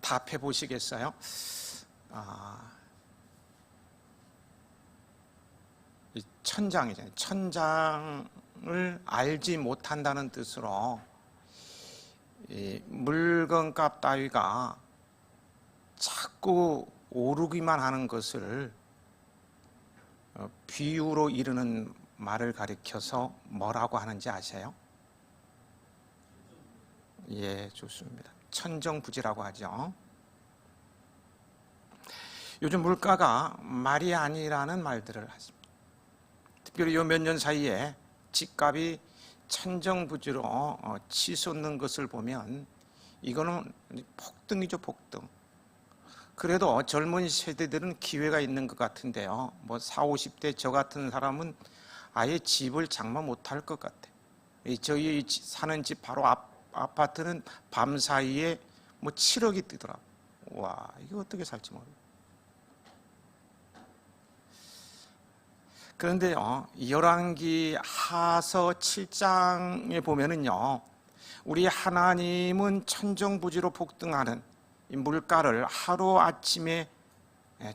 답해 보시겠어요? 이 천장이잖아요. 천장을 알지 못한다는 뜻으로 이 물건값 따위가 자꾸 오르기만 하는 것을 비유로 이르는 말을 가리켜서 뭐라고 하는지 아세요? 예, 좋습니다. 천정부지라고 하죠. 요즘 물가가 말이 아니라는 말들을 하십니다. 특별히 요 몇 년 사이에 집값이 천정부지로 치솟는 것을 보면 이거는 폭등이죠, 폭등. 그래도 젊은 세대들은 기회가 있는 것 같은데요. 뭐 40, 50대 저 같은 사람은 아예 집을 장만 못할 것 같아요. 저희 사는 집 바로 아파트는 밤 사이에 뭐 7억이 뜨더라고요. 와, 이거 어떻게 살지 모르겠어요. 그런데요, 열왕기 하서 7장에 보면은요, 우리 하나님은 천정부지로 폭등하는 이 물가를 하루아침에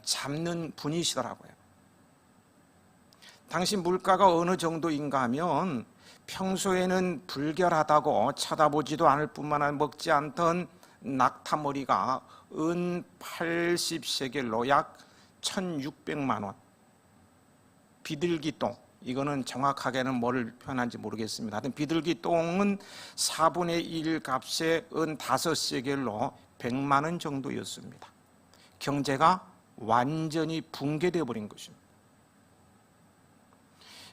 잡는 분이시더라고요. 당시 물가가 어느 정도인가 하면 평소에는 불결하다고 쳐다보지도 않을 뿐만 아니라 먹지 않던 낙타머리가 은 80세겔로 약 1600만 원. 비둘기똥, 이거는 정확하게는 뭐를 표현한지 모르겠습니다. 하여튼 비둘기똥은 4분의 1 값에 은 5세겔로 100만 원 정도였습니다. 경제가 완전히 붕괴되어 버린 것입니다.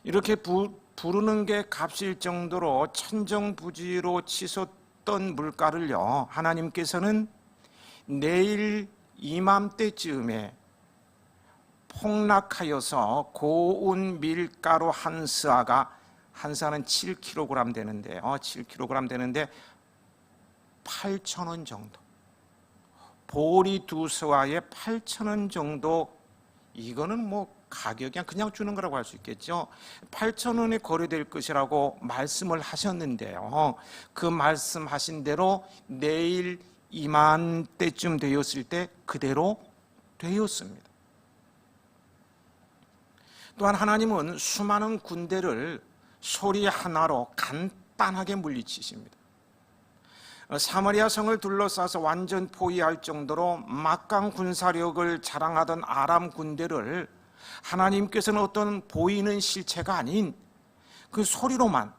이렇게 부르는 게 값일 정도로 천정부지로 치솟던 물가를요, 하나님께서는 내일 이맘때쯤에 폭락하여서 고운 밀가루 한 스아가, 한 스아는 7kg 되는데요, 7kg 되는데 8,000원 정도, 보리 2스와에 8,000원 정도, 이거는 뭐 가격이 그냥 주는 거라고 할 수 있겠죠. 8,000원에 거래될 것이라고 말씀을 하셨는데요, 그 말씀하신 대로 내일 이맘때쯤 되었을 때 그대로 되었습니다. 또한 하나님은 수많은 군대를 소리 하나로 간단하게 물리치십니다. 사마리아 성을 둘러싸서 완전 포위할 정도로 막강 군사력을 자랑하던 아람 군대를 하나님께서는 어떤 보이는 실체가 아닌 그 소리로만,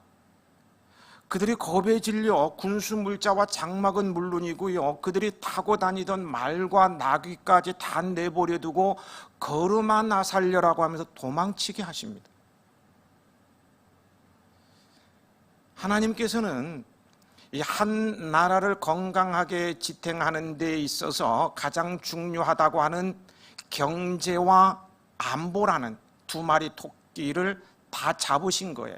그들이 겁에 질려 군수 물자와 장막은 물론이고요, 그들이 타고 다니던 말과 나귀까지 다 내버려 두고 걸음아 나 살려라고 하면서 도망치게 하십니다. 하나님께서는 이 한 나라를 건강하게 지탱하는 데 있어서 가장 중요하다고 하는 경제와 안보라는 두 마리 토끼를 다 잡으신 거예요.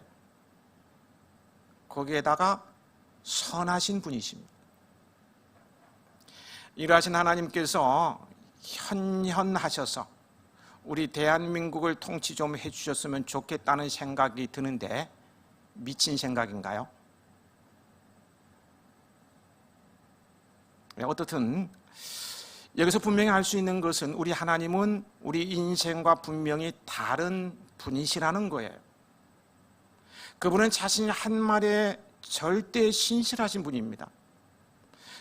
거기에다가 선하신 분이십니다. 이러하신 하나님께서 현현하셔서 우리 대한민국을 통치 좀 해주셨으면 좋겠다는 생각이 드는데, 미친 생각인가요? 어떻든 여기서 분명히 알 수 있는 것은 우리 하나님은 우리 인생과 분명히 다른 분이시라는 거예요. 그분은 자신이 한 말에 절대 신실하신 분입니다.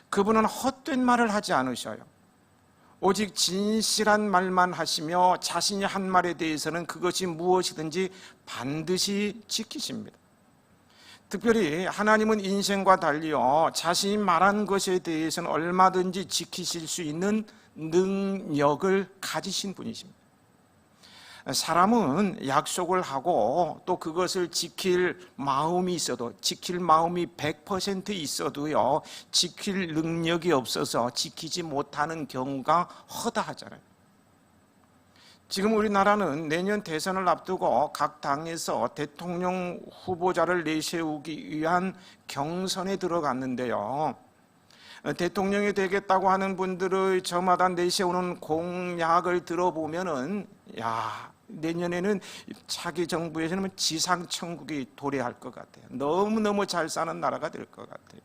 그분은 헛된 말을 하지 않으셔요. 오직 진실한 말만 하시며 자신이 한 말에 대해서는 그것이 무엇이든지 반드시 지키십니다. 특별히 하나님은 인생과 달리요, 자신이 말한 것에 대해서는 얼마든지 지키실 수 있는 능력을 가지신 분이십니다. 사람은 약속을 하고 또 그것을 지킬 마음이 있어도, 지킬 마음이 100% 있어도요, 지킬 능력이 없어서 지키지 못하는 경우가 허다하잖아요. 지금 우리나라는 내년 대선을 앞두고 각 당에서 대통령 후보자를 내세우기 위한 경선에 들어갔는데요, 대통령이 되겠다고 하는 분들의 저마다 내세우는 공약을 들어보면은, 야, 내년에는 자기 정부에서는 지상천국이 도래할 것 같아요. 너무너무 잘 사는 나라가 될 것 같아요.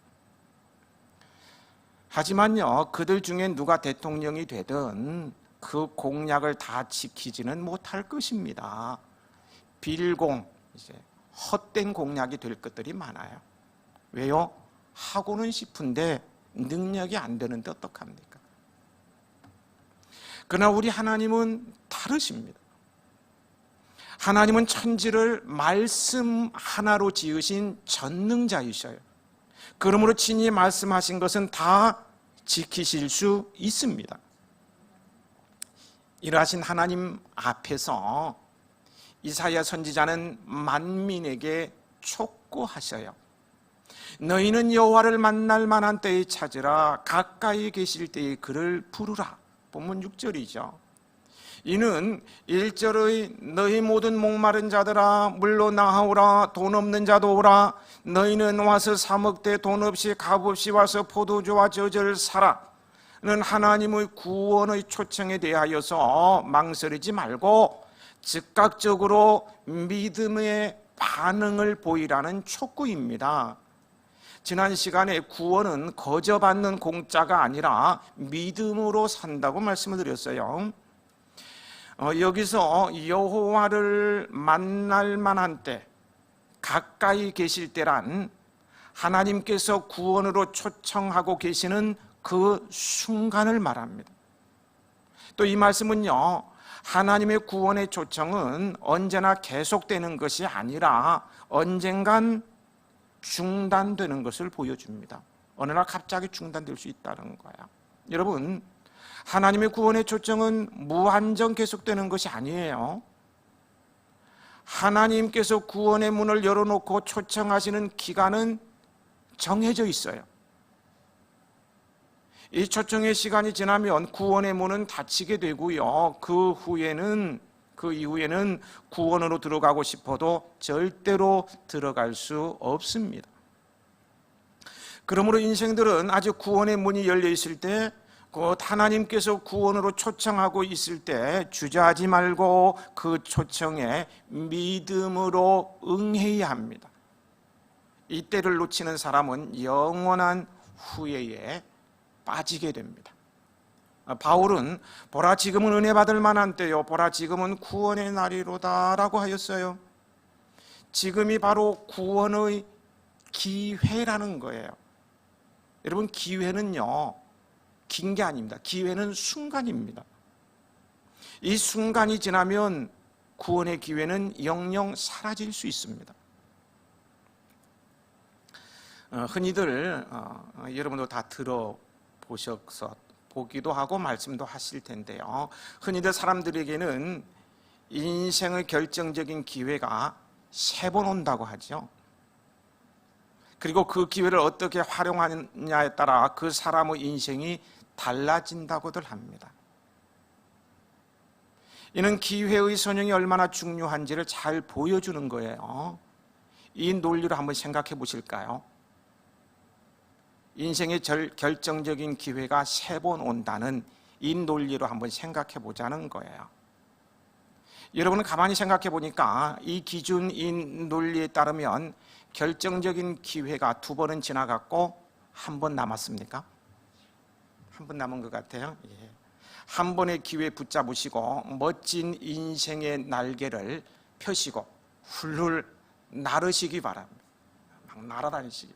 하지만요, 그들 중에 누가 대통령이 되든 그 공약을 다 지키지는 못할 것입니다. 빌공, 이제 헛된 공약이 될 것들이 많아요. 왜요? 하고는 싶은데 능력이 안 되는데 어떡합니까? 그러나 우리 하나님은 다르십니다. 하나님은 천지를 말씀 하나로 지으신 전능자이셔요. 그러므로 친히 말씀하신 것은 다 지키실 수 있습니다. 이러하신 하나님 앞에서 이사야 선지자는 만민에게 촉구하셔요. 너희는 여호와를 만날 만한 때에 찾으라, 가까이 계실 때에 그를 부르라. 본문 6절이죠. 이는 1절의 너희 모든 목마른 자들아 물로 나아오라, 돈 없는 자도 오라. 너희는 와서 사 먹되 돈 없이 값 없이 와서 포도주와 저절을 사라. 는 하나님의 구원의 초청에 대하여서 망설이지 말고 즉각적으로 믿음의 반응을 보이라는 촉구입니다. 지난 시간에 구원은 거저 받는 공짜가 아니라 믿음으로 산다고 말씀을 드렸어요. 여기서 여호와를 만날 만한 때, 가까이 계실 때란 하나님께서 구원으로 초청하고 계시는 그 순간을 말합니다. 또 이 말씀은요, 하나님의 구원의 초청은 언제나 계속되는 것이 아니라 언젠간 중단되는 것을 보여줍니다. 어느 날 갑자기 중단될 수 있다는 거야. 여러분, 하나님의 구원의 초청은 무한정 계속되는 것이 아니에요. 하나님께서 구원의 문을 열어놓고 초청하시는 기간은 정해져 있어요. 이 초청의 시간이 지나면 구원의 문은 닫히게 되고요. 그 이후에는 구원으로 들어가고 싶어도 절대로 들어갈 수 없습니다. 그러므로 인생들은 아직 구원의 문이 열려 있을 때, 곧 하나님께서 구원으로 초청하고 있을 때 주저하지 말고 그 초청에 믿음으로 응해야 합니다. 이때를 놓치는 사람은 영원한 후회에 빠지게 됩니다. 바울은 보라 지금은 은혜 받을 만한 때요, 보라 지금은 구원의 날이로다 라고 하였어요. 지금이 바로 구원의 기회라는 거예요. 여러분, 기회는요 긴 게 아닙니다. 기회는 순간입니다. 이 순간이 지나면 구원의 기회는 영영 사라질 수 있습니다. 흔히들 여러분도 다 들어보셔서 보기도 하고 말씀도 하실 텐데요, 흔히들 사람들에게는 인생의 결정적인 기회가 3번 온다고 하죠. 그리고 그 기회를 어떻게 활용하느냐에 따라 그 사람의 인생이 달라진다고들 합니다. 이는 기회의 선용이 얼마나 중요한지를 잘 보여주는 거예요. 이 논리로 한번 생각해 보실까요? 인생의 결정적인 기회가 3번 온다는 이 논리로 한번 생각해 보자는 거예요. 여러분은 가만히 생각해 보니까 이 기준, 이 논리에 따르면 결정적인 기회가 2번은 지나갔고 1번 남았습니까? 1번 남은 것 같아요. 예. 한 번의 기회 붙잡으시고 멋진 인생의 날개를 펴시고 훌훌 나르시기 바랍니다. 막 날아다니시기.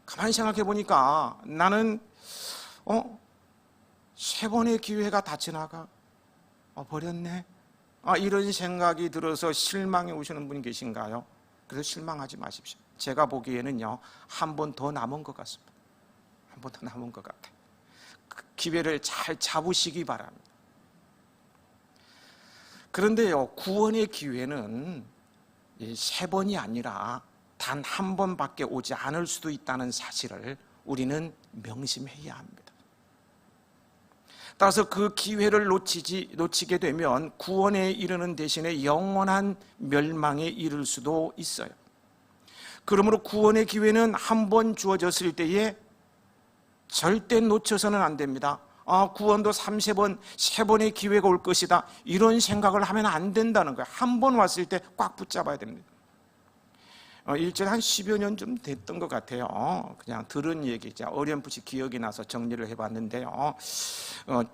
가만히 생각해 보니까 나는 3번의 기회가 다 지나가 버렸네. 이런 생각이 들어서 실망해 오시는 분이 계신가요? 그래서 실망하지 마십시오. 제가 보기에는요, 1번 더 남은 것 같습니다. 1번 더 남은 것 같아요. 그 기회를 잘 잡으시기 바랍니다. 그런데요, 구원의 기회는 3번이 아니라 단 1번밖에 오지 않을 수도 있다는 사실을 우리는 명심해야 합니다. 따라서 그 기회를 놓치게 되면 구원에 이르는 대신에 영원한 멸망에 이를 수도 있어요. 그러므로 구원의 기회는 1번 주어졌을 때에 절대 놓쳐서는 안 됩니다. 구원도 3번의 기회가 올 것이다, 이런 생각을 하면 안 된다는 거예요. 1번 왔을 때 꽉 붙잡아야 됩니다. 일주일에 한 10여 년 좀 됐던 것 같아요. 그냥 들은 얘기죠. 어렴풋이 기억이 나서 정리를 해봤는데요.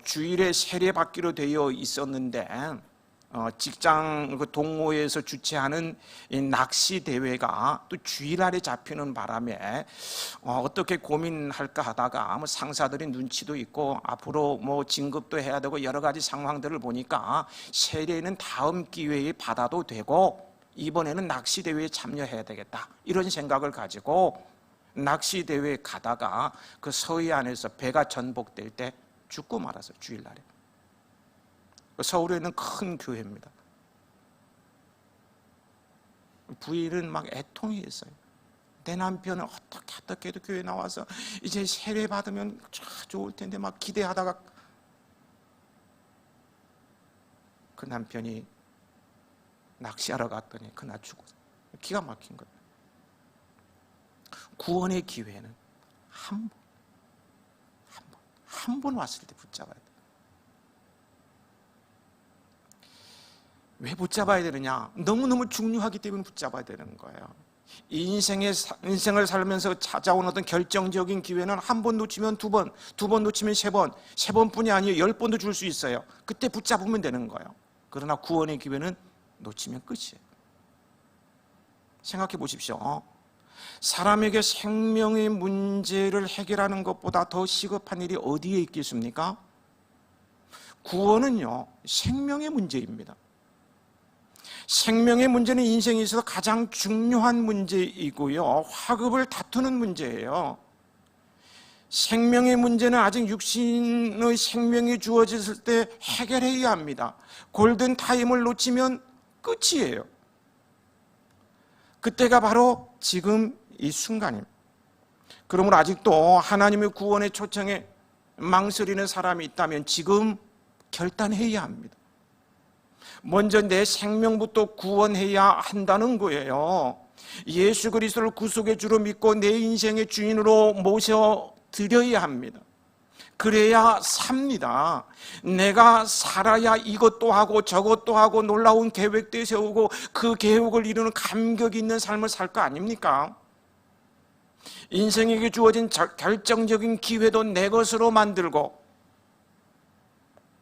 주일에 세례받기로 되어 있었는데 직장 동호회에서 주최하는 이 낚시 대회가 또 주일날에 잡히는 바람에 어떻게 고민할까 하다가 상사들이 눈치도 있고 앞으로 진급도 해야 되고 여러 가지 상황들을 보니까 세례는 다음 기회에 받아도 되고 이번에는 낚시 대회에 참여해야 되겠다, 이런 생각을 가지고 낚시 대회에 가다가 그 서해안에서 배가 전복될 때 죽고 말았어요. 주일날에. 서울에 있는 큰 교회입니다. 부인은 막 애통이 있어요. 내 남편은 어떻게 해도 교회 나와서 이제 세례 받으면 좋을 텐데 막 기대하다가 그 남편이 낚시하러 갔더니 그날 죽었어요. 기가 막힌 거예요. 구원의 기회는 한 번 왔을 때 붙잡아야 돼요. 왜 붙잡아야 되느냐? 너무너무 중요하기 때문에 붙잡아야 되는 거예요. 인생을 살면서 찾아온 어떤 결정적인 기회는 한 번 놓치면 두 번, 두 번 놓치면 세 번, 세 번뿐이 아니에요. 10번도 줄 수 있어요. 그때 붙잡으면 되는 거예요. 그러나 구원의 기회는 놓치면 끝이에요. 생각해 보십시오. 사람에게 생명의 문제를 해결하는 것보다 더 시급한 일이 어디에 있겠습니까? 구원은요, 생명의 문제입니다. 생명의 문제는 인생에 있어서 가장 중요한 문제이고요, 화급을 다투는 문제예요. 생명의 문제는 아직 육신의 생명이 주어졌을 때 해결해야 합니다. 골든타임을 놓치면 끝이에요. 그때가 바로 지금 이 순간입니다. 그러므로 아직도 하나님의 구원의 초청에 망설이는 사람이 있다면 지금 결단해야 합니다. 먼저 내 생명부터 구원해야 한다는 거예요. 예수 그리스도를 구속의 주로 믿고 내 인생의 주인으로 모셔드려야 합니다. 그래야 삽니다. 내가 살아야 이것도 하고 저것도 하고 놀라운 계획도 세우고 그 계획을 이루는 감격 있는 삶을 살 거 아닙니까? 인생에게 주어진 결정적인 기회도 내 것으로 만들고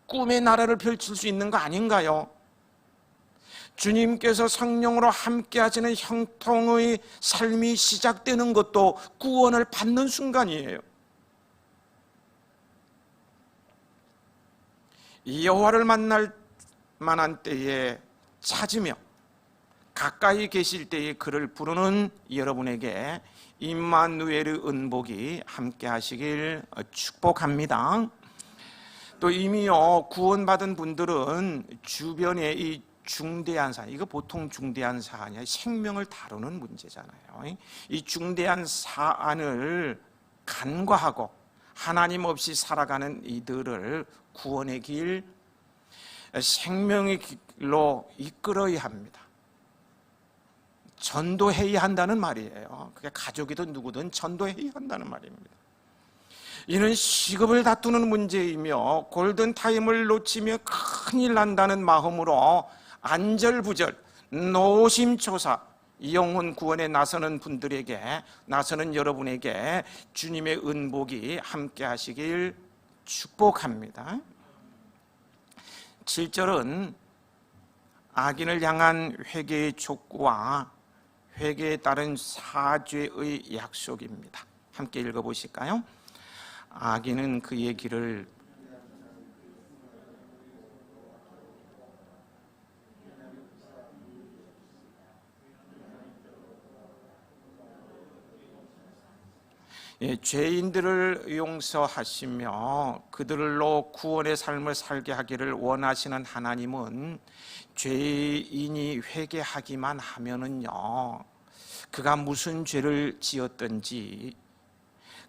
꿈의 나라를 펼칠 수 있는 거 아닌가요? 주님께서 성령으로 함께 하시는 형통의 삶이 시작되는 것도 구원을 받는 순간이에요. 여호와를 만날 만한 때에 찾으며 가까이 계실 때에 그를 부르는 여러분에게 임마누엘의 은복이 함께 하시길 축복합니다. 또 이미요 구원받은 분들은 주변에 이 중대한 사안, 이거 보통 중대한 사안이 아니라 생명을 다루는 문제잖아요. 이 중대한 사안을 간과하고 하나님 없이 살아가는 이들을 구원의 길, 생명의 길로 이끌어야 합니다. 전도해야 한다는 말이에요. 그게 가족이든 누구든 전도해야 한다는 말입니다. 이는 시급을 다투는 문제이며 골든타임을 놓치면 큰일 난다는 마음으로 안절부절, 노심초사, 영혼 구원에 나서는 분들에게, 나서는 여러분에게 주님의 은복이 함께 하시길 축복합니다. 7절은 악인을 향한 회개의 촉구와 회개에 따른 사죄의 약속입니다. 함께 읽어보실까요? 악인은 그의 길을 죄인들을 용서하시며 그들로 구원의 삶을 살게 하기를 원하시는 하나님은 죄인이 회개하기만 하면은요, 그가 무슨 죄를 지었든지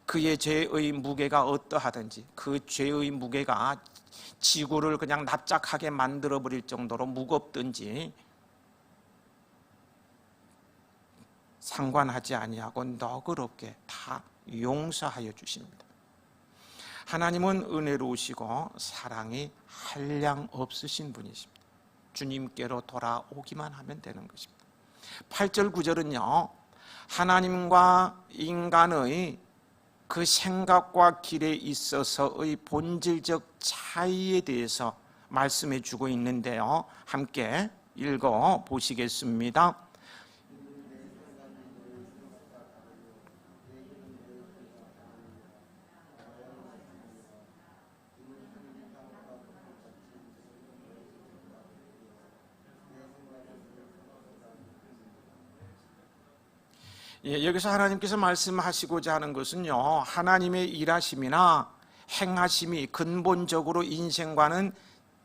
그의 죄의 무게가 어떠하든지 그 죄의 무게가 지구를 그냥 납작하게 만들어버릴 정도로 무겁든지 상관하지 아니하고 너그럽게 다 용서하여 주십니다. 하나님은 은혜로우시고 사랑이 한량 없으신 분이십니다. 주님께로 돌아오기만 하면 되는 것입니다. 8절 9절은요 하나님과 인간의 그 생각과 길에 있어서의 본질적 차이에 대해서 말씀해 주고 있는데요. 함께 읽어 보시겠습니다. 여기서 하나님께서 말씀하시고자 하는 것은요, 하나님의 일하심이나 행하심이 근본적으로 인생과는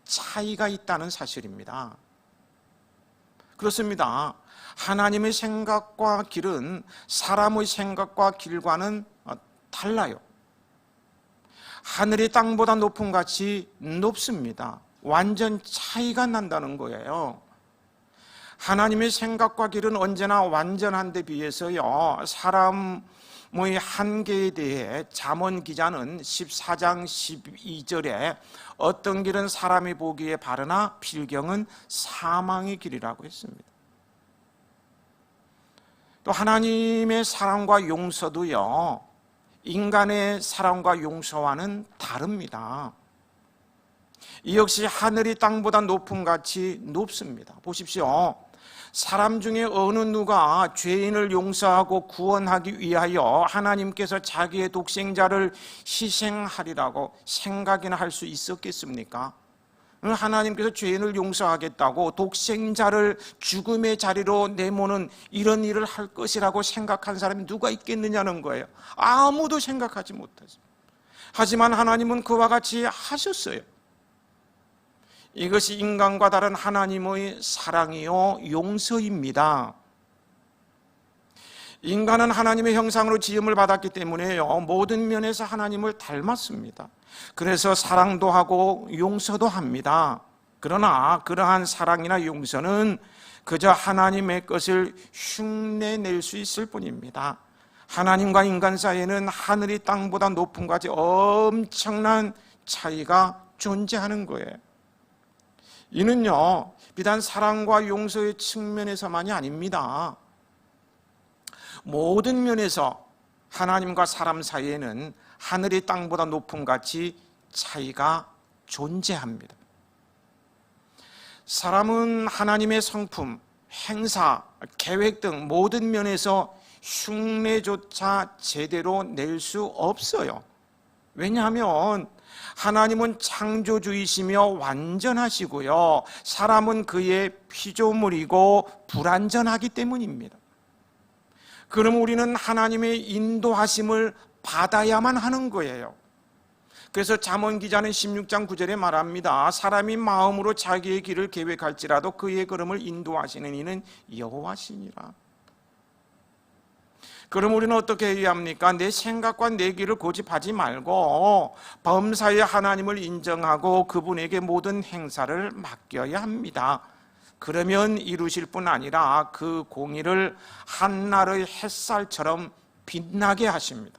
차이가 있다는 사실입니다. 그렇습니다. 하나님의 생각과 길은 사람의 생각과 길과는 달라요. 하늘이 땅보다 높은 같이 높습니다. 완전 차이가 난다는 거예요. 하나님의 생각과 길은 언제나 완전한 데 비해서요, 사람의 한계에 대해 잠언 기자는 14장 12절에 어떤 길은 사람이 보기에 바르나 필경은 사망의 길이라고 했습니다. 또 하나님의 사랑과 용서도요, 인간의 사랑과 용서와는 다릅니다. 이 역시 하늘이 땅보다 높음 같이 높습니다. 보십시오. 사람 중에 어느 누가 죄인을 용서하고 구원하기 위하여 하나님께서 자기의 독생자를 희생하리라고 생각이나 할 수 있었겠습니까? 하나님께서 죄인을 용서하겠다고 독생자를 죽음의 자리로 내모는 이런 일을 할 것이라고 생각한 사람이 누가 있겠느냐는 거예요. 아무도 생각하지 못했습니다. 하지만 하나님은 그와 같이 하셨어요. 이것이 인간과 다른 하나님의 사랑이요 용서입니다. 인간은 하나님의 형상으로 지음을 받았기 때문에요, 모든 면에서 하나님을 닮았습니다. 그래서 사랑도 하고 용서도 합니다. 그러나 그러한 사랑이나 용서는 그저 하나님의 것을 흉내낼 수 있을 뿐입니다. 하나님과 인간 사이에는 하늘이 땅보다 높은 것이 엄청난 차이가 존재하는 거예요. 이는요, 비단 사랑과 용서의 측면에서만이 아닙니다. 모든 면에서 하나님과 사람 사이에는 하늘이 땅보다 높음 같이 차이가 존재합니다. 사람은 하나님의 성품, 행사, 계획 등 모든 면에서 흉내조차 제대로 낼 수 없어요. 왜냐하면 하나님은 창조주이시며 완전하시고요, 사람은 그의 피조물이고 불완전하기 때문입니다. 그럼 우리는 하나님의 인도하심을 받아야만 하는 거예요. 그래서 잠언 기자는 16장 9절에 말합니다. 사람이 마음으로 자기의 길을 계획할지라도 그의 걸음을 인도하시는 이는 여호와시니라. 그럼 우리는 어떻게 해야 합니까? 내 생각과 내 길을 고집하지 말고 범사의 하나님을 인정하고 그분에게 모든 행사를 맡겨야 합니다. 그러면 이루실 뿐 아니라 그 공의를 한날의 햇살처럼 빛나게 하십니다.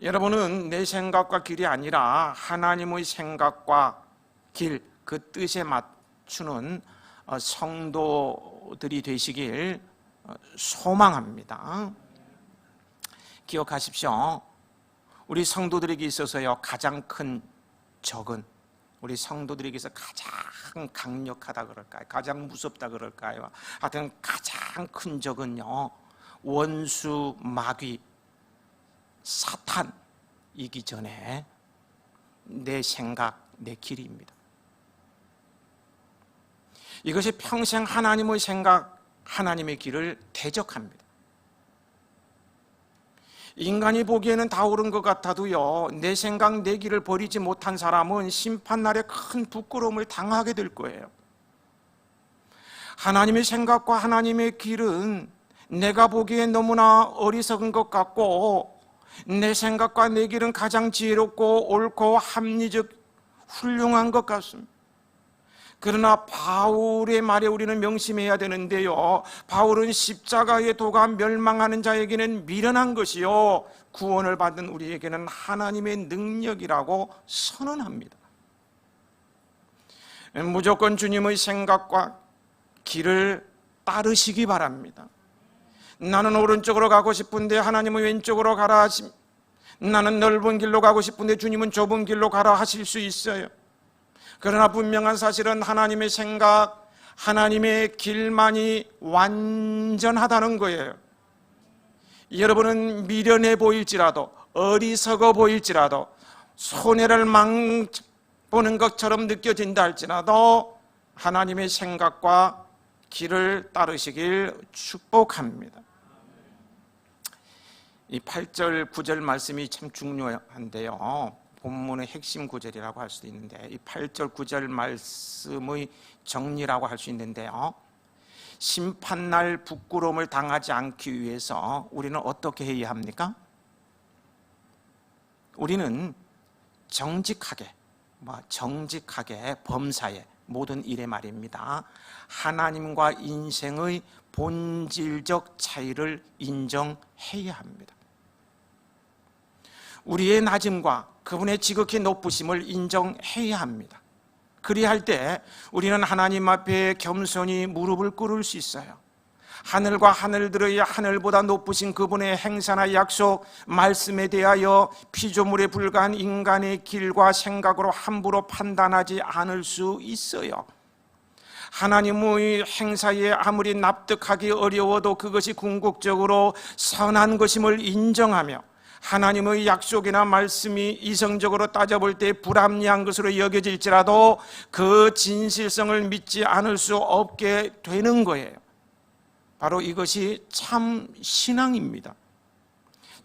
여러분은 내 생각과 길이 아니라 하나님의 생각과 길, 그 뜻에 맞추는 성도들이 되시길 소망합니다. 기억하십시오. 우리 성도들에게 있어서요, 가장 큰 적은, 우리 성도들에게서 가장 강력하다 그럴까요? 가장 무섭다 그럴까요? 하여튼 가장 큰 적은요, 원수, 마귀, 사탄이기 전에 내 생각, 내 길입니다. 이것이 평생 하나님의 생각, 하나님의 길을 대적합니다. 인간이 보기에는 다 옳은 것 같아도요, 내 생각, 내 길을 버리지 못한 사람은 심판날에 큰 부끄러움을 당하게 될 거예요. 하나님의 생각과 하나님의 길은 내가 보기엔 너무나 어리석은 것 같고, 내 생각과 내 길은 가장 지혜롭고 옳고 합리적 훌륭한 것 같습니다. 그러나 바울의 말에 우리는 명심해야 되는데요, 바울은 십자가의 도가 멸망하는 자에게는 미련한 것이요 구원을 받은 우리에게는 하나님의 능력이라고 선언합니다. 무조건 주님의 생각과 길을 따르시기 바랍니다. 나는 오른쪽으로 가고 싶은데 하나님은 왼쪽으로 가라 하심, 나는 넓은 길로 가고 싶은데 주님은 좁은 길로 가라 하실 수 있어요. 그러나 분명한 사실은 하나님의 생각, 하나님의 길만이 완전하다는 거예요. 여러분은 미련해 보일지라도, 어리석어 보일지라도, 손해를 보는 것처럼 느껴진다 할지라도 하나님의 생각과 길을 따르시길 축복합니다. 이 8절 9절 말씀이 참 중요한데요, 본문의 핵심 구절이라고 할 수도 있는데, 이 8절 9절 말씀의 정리라고 할 수 있는데요, 심판날 부끄러움을 당하지 않기 위해서 우리는 어떻게 해야 합니까? 우리는 정직하게 범사에 모든 일에 말입니다, 하나님과 인생의 본질적 차이를 인정해야 합니다. 우리의 낮음과 그분의 지극히 높으심을 인정해야 합니다. 그리할 때 우리는 하나님 앞에 겸손히 무릎을 꿇을 수 있어요. 하늘과 하늘들의 하늘보다 높으신 그분의 행사나 약속, 말씀에 대하여 피조물에 불과한 인간의 길과 생각으로 함부로 판단하지 않을 수 있어요. 하나님의 행사에 아무리 납득하기 어려워도 그것이 궁극적으로 선한 것임을 인정하며, 하나님의 약속이나 말씀이 이성적으로 따져볼 때 불합리한 것으로 여겨질지라도 그 진실성을 믿지 않을 수 없게 되는 거예요. 바로 이것이 참 신앙입니다.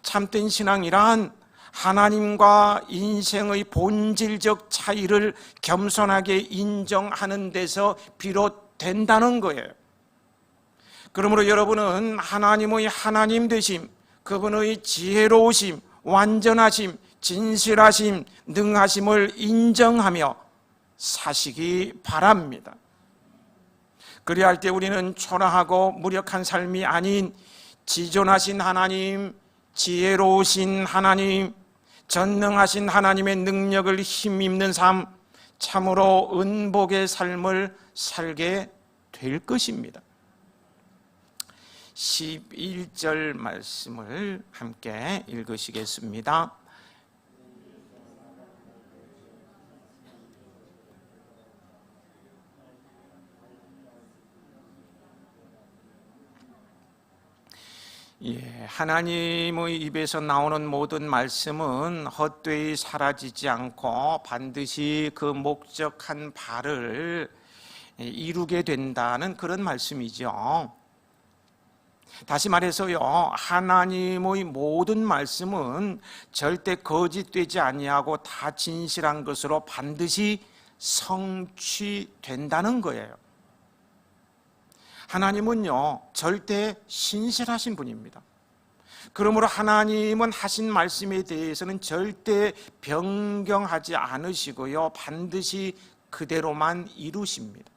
참된 신앙이란 하나님과 인생의 본질적 차이를 겸손하게 인정하는 데서 비롯된다는 거예요. 그러므로 여러분은 하나님의 하나님 되심, 그분의 지혜로우심, 완전하심, 진실하심, 능하심을 인정하며 사시기 바랍니다. 그리할 때 우리는 초라하고 무력한 삶이 아닌 지존하신 하나님, 지혜로우신 하나님, 전능하신 하나님의 능력을 힘입는 삶, 참으로 은복의 삶을 살게 될 것입니다. 11절 말씀을 함께 읽으시겠습니다. 하나님의 입에서 나오는 모든 말씀은 헛되이 사라지지 않고 반드시 그 목적한 바를 이루게 된다는 그런 말씀이죠. 다시 말해서요, 하나님의 모든 말씀은 절대 거짓되지 아니하고 다 진실한 것으로 반드시 성취된다는 거예요. 하나님은요, 절대 신실하신 분입니다. 그러므로 하나님은 하신 말씀에 대해서는 절대 변경하지 않으시고요, 반드시 그대로만 이루십니다.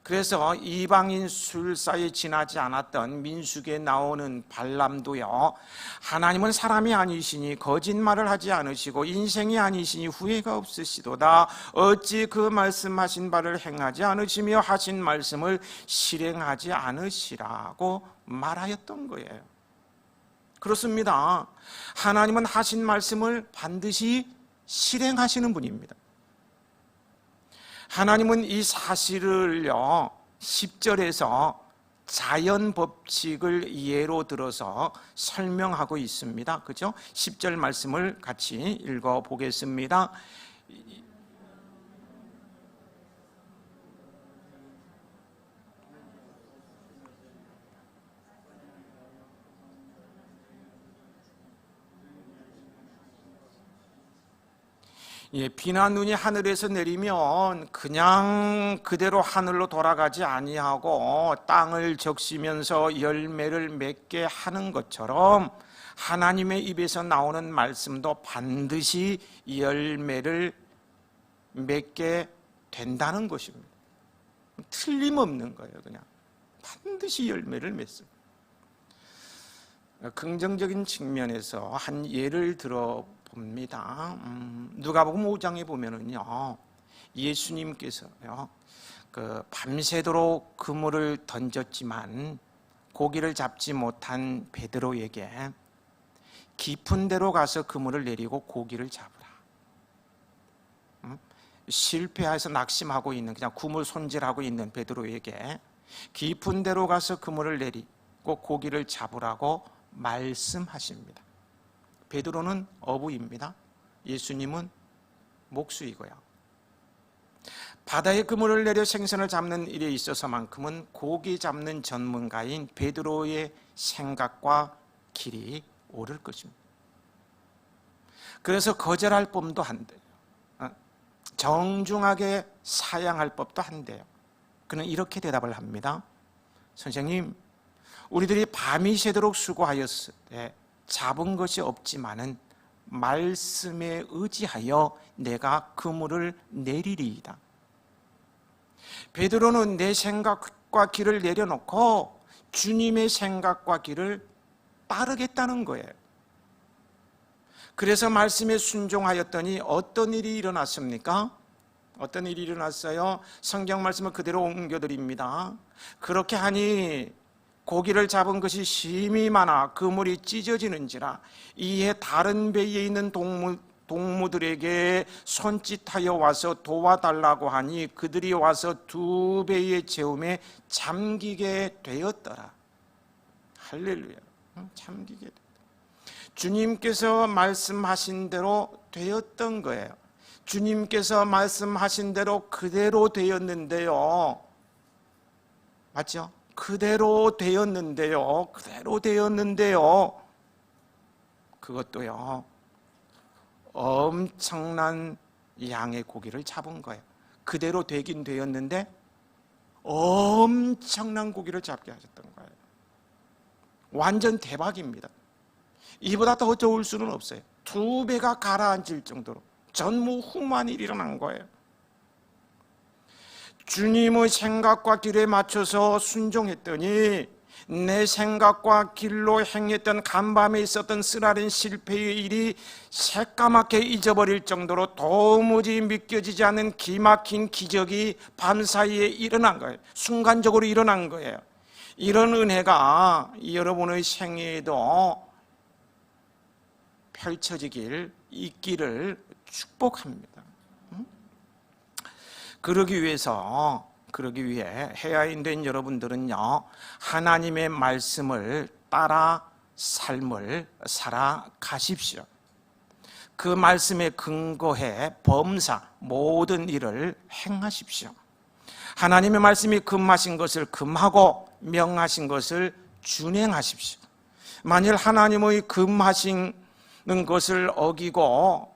그래서 이방인 술사에 지나지 않았던 민수기에 나오는 발람도요, 하나님은 사람이 아니시니 거짓말을 하지 않으시고 인생이 아니시니 후회가 없으시도다. 어찌 그 말씀하신 바를 행하지 않으시며 하신 말씀을 실행하지 않으시라고 말하였던 거예요. 그렇습니다. 하나님은 하신 말씀을 반드시 실행하시는 분입니다. 하나님은 이 사실을요, 10절에서 자연 법칙을 예로 들어서 설명하고 있습니다. 그죠? 10절 말씀을 같이 읽어 보겠습니다. 비나 눈이 하늘에서 내리면 그냥 그대로 하늘로 돌아가지 아니하고 땅을 적시면서 열매를 맺게 하는 것처럼 하나님의 입에서 나오는 말씀도 반드시 열매를 맺게 된다는 것입니다. 틀림없는 거예요. 그냥 반드시 열매를 맺습니다. 긍정적인 측면에서 한 예를 들어 봅니다. 누가복음 5장에 보면은요, 예수님께서요, 밤새도록 그물을 던졌지만 고기를 잡지 못한 베드로에게 깊은 데로 가서 그물을 내리고 고기를 잡으라. 실패해서 낙심하고 있는, 그냥 그물 손질하고 있는 베드로에게 깊은 데로 가서 그물을 내리고 고기를 잡으라고 말씀하십니다. 베드로는 어부입니다. 예수님은 목수이고요. 바다에 그물을 내려 생선을 잡는 일에 있어서만큼은 고기 잡는 전문가인 베드로의 생각과 길이 옳을 것입니다. 그래서 거절할 법도 한데요, 정중하게 사양할 법도 한데요, 그는 이렇게 대답을 합니다. 선생님, 우리들이 밤이 새도록 수고하였을 때 잡은 것이 없지만은 말씀에 의지하여 내가 그물을 내리리이다. 베드로는 내 생각과 길을 내려놓고 주님의 생각과 길을 따르겠다는 거예요. 그래서 말씀에 순종하였더니 어떤 일이 일어났습니까? 어떤 일이 일어났어요? 성경 말씀을 그대로 옮겨드립니다. 그렇게 하니 고기를 잡은 것이 심히 많아 그물이 찢어지는지라 이에 다른 배에 있는 동무들에게 손짓하여 와서 도와달라고 하니 그들이 와서 두 배의 채움에 잠기게 되었더라. 할렐루야. 잠기게 되었다. 주님께서 말씀하신 대로 되었던 거예요. 주님께서 말씀하신 대로 그대로 되었는데요. 맞죠? 그대로 되었는데요. 그대로 되었는데요. 그것도요, 엄청난 양의 고기를 잡은 거예요. 그대로 되긴 되었는데 엄청난 고기를 잡게 하셨던 거예요. 완전 대박입니다. 이보다 더 좋을 수는 없어요. 두 배가 가라앉을 정도로 전무후무한 일이 일어난 거예요. 주님의 생각과 길에 맞춰서 순종했더니 내 생각과 길로 행했던 간밤에 있었던 쓰라린 실패의 일이 새까맣게 잊어버릴 정도로 도무지 믿겨지지 않는 기막힌 기적이 밤사이에 일어난 거예요. 순간적으로 일어난 거예요. 이런 은혜가 여러분의 생애에도 펼쳐지길, 있기를 축복합니다. 그러기 위해 해야인 여러분들은요, 하나님의 말씀을 따라 삶을 살아가십시오. 그 말씀에 근거해 범사 모든 일을 행하십시오. 하나님의 말씀이 금하신 것을 금하고 명하신 것을 준행하십시오. 만일 하나님의 금하시는 것을 어기고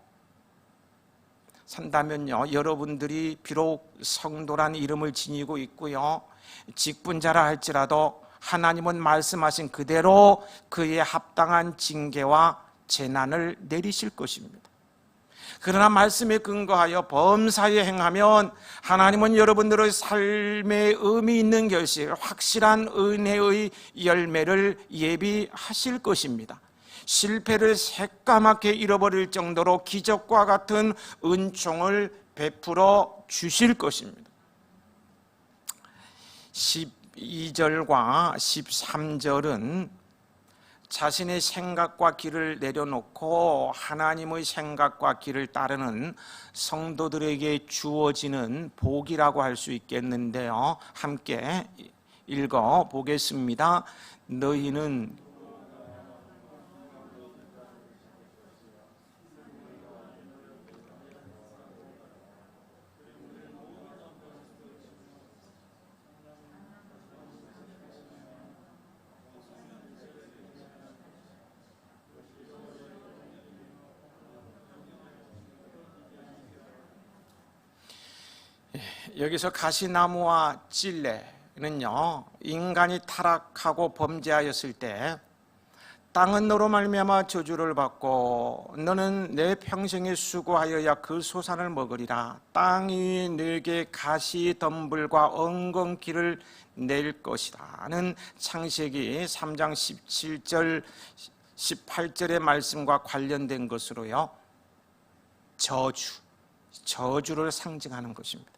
산다면요, 여러분들이 비록 성도란 이름을 지니고 있고요, 직분자라 할지라도 하나님은 말씀하신 그대로 그에 합당한 징계와 재난을 내리실 것입니다. 그러나 말씀에 근거하여 범사에 행하면 하나님은 여러분들의 삶에 의미 있는 결실, 확실한 은혜의 열매를 예비하실 것입니다. 실패를 새까맣게 잃어버릴 정도로 기적과 같은 은총을 베풀어 주실 것입니다. 12절과 13절은 자신의 생각과 길을 내려놓고 하나님의 생각과 길을 따르는 성도들에게 주어지는 복이라고 할 수 있겠는데요, 함께 읽어 보겠습니다. 너희는 여기서 가시나무와 찔레는요, 인간이 타락하고 범죄하였을 때 땅은 너로 말미암아 저주를 받고 너는 내 평생에 수고하여야 그 소산을 먹으리라. 땅이 네게 가시 덤불과 엉겅퀴를 낼 것이라는 창세기 3장 17절 18절의 말씀과 관련된 것으로요, 저주를 상징하는 것입니다.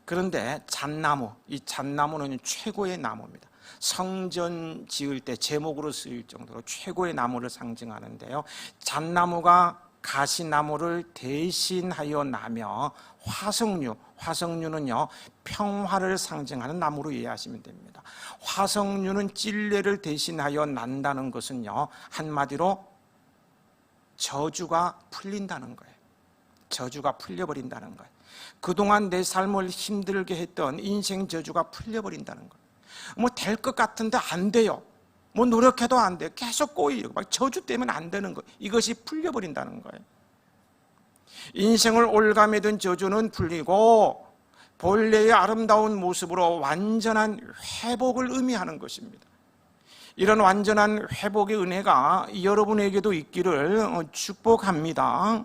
그런데 잣나무, 이 잣나무는 최고의 나무입니다. 성전 지을 때 제목으로 쓰일 정도로 최고의 나무를 상징하는데요. 잣나무가 가시나무를 대신하여 나며 화석류는요 평화를 상징하는 나무로 이해하시면 됩니다. 화석류는 찔레를 대신하여 난다는 것은요 한마디로 저주가 풀린다는 거예요. 저주가 풀려버린다는 거예요. 그동안 내 삶을 힘들게 했던 인생 저주가 풀려버린다는 거예요. 뭐 될 것 같은데 안 돼요. 뭐 노력해도 안 돼요. 계속 꼬이고 막 저주 때문에 안 되는 거예요. 이것이 풀려버린다는 거예요. 인생을 올가매던 저주는 풀리고 본래의 아름다운 모습으로 완전한 회복을 의미하는 것입니다. 이런 완전한 회복의 은혜가 여러분에게도 있기를 축복합니다.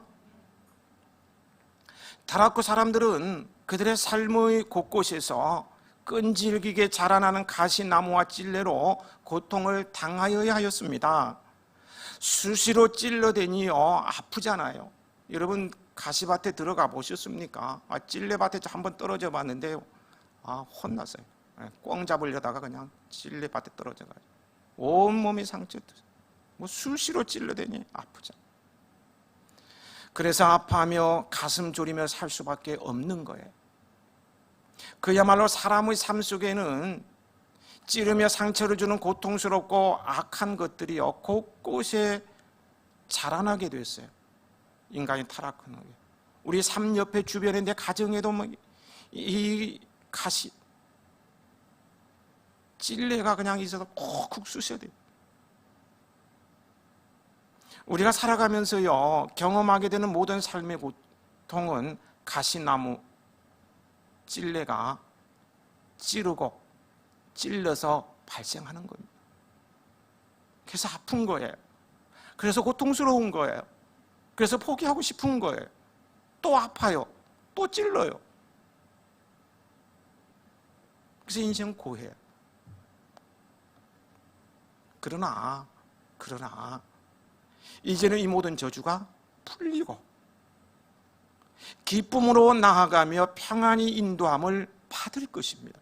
타락한 사람들은 그들의 삶의 곳곳에서 끈질기게 자라나는 가시나무와 찔레로 고통을 당하여야 하였습니다. 수시로 찔러대니요 아프잖아요. 여러분 가시밭에 들어가 보셨습니까? 찔레밭에 한번 떨어져 봤는데요 혼났어요. 꽝 잡으려다가 그냥 찔레밭에 떨어져가지고 온몸이 상처, 뭐 수시로 찔러대니 아프잖아요. 그래서 아파하며 가슴 졸이며 살 수밖에 없는 거예요. 그야말로 사람의 삶 속에는 찌르며 상처를 주는 고통스럽고 악한 것들이요 곳곳에 자라나게 됐어요. 인간이 타락한 후에 우리 삶 옆에 주변에 내 가정에도 이 가시 찔레가 그냥 있어서 콕콕 쑤셔야 돼요. 우리가 살아가면서요 경험하게 되는 모든 삶의 고통은 가시나무 찔레가 찌르고 찔러서 발생하는 겁니다. 그래서 아픈 거예요. 그래서 고통스러운 거예요. 그래서 포기하고 싶은 거예요. 또 아파요. 또 찔러요. 그래서 인생은 고해요. 그러나 이제는 이 모든 저주가 풀리고 기쁨으로 나아가며 평안히 인도함을 받을 것입니다.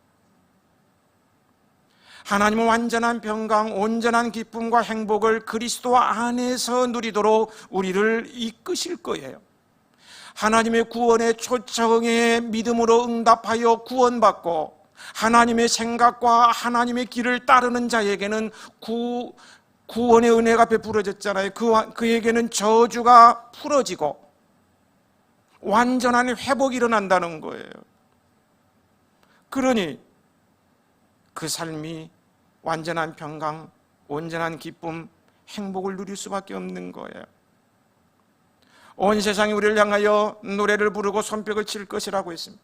하나님은 완전한 평강, 온전한 기쁨과 행복을 그리스도 안에서 누리도록 우리를 이끄실 거예요. 하나님의 구원의 초청에 믿음으로 응답하여 구원받고 하나님의 생각과 하나님의 길을 따르는 자에게는 구원의 은혜가 베풀어졌잖아요. 그에게는 저주가 풀어지고 완전한 회복이 일어난다는 거예요. 그러니 그 삶이 완전한 평강, 온전한 기쁨, 행복을 누릴 수밖에 없는 거예요. 온 세상이 우리를 향하여 노래를 부르고 손뼉을 칠 것이라고 했습니다.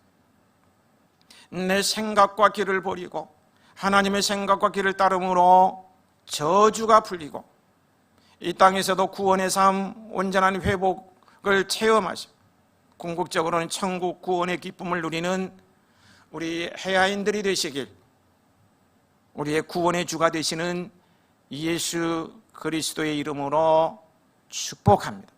내 생각과 길을 버리고 하나님의 생각과 길을 따름으로 저주가 풀리고 이 땅에서도 구원의 삶, 온전한 회복을 체험하시고 궁극적으로는 천국 구원의 기쁨을 누리는 우리 해야인들이 되시길 우리의 구원의 주가 되시는 예수 그리스도의 이름으로 축복합니다.